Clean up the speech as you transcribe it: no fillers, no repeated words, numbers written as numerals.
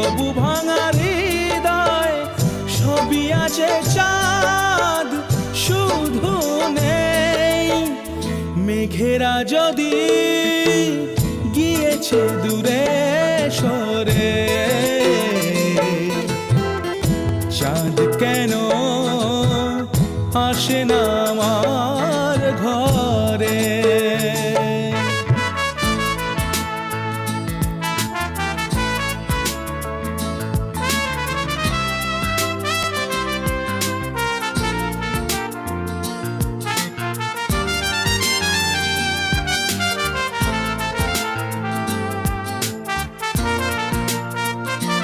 তবু ভাঙা হৃদয় সবই আছে, চাঁদ শুধু নেই। মেঘেরা যদি গিয়েছে দূরে সরে,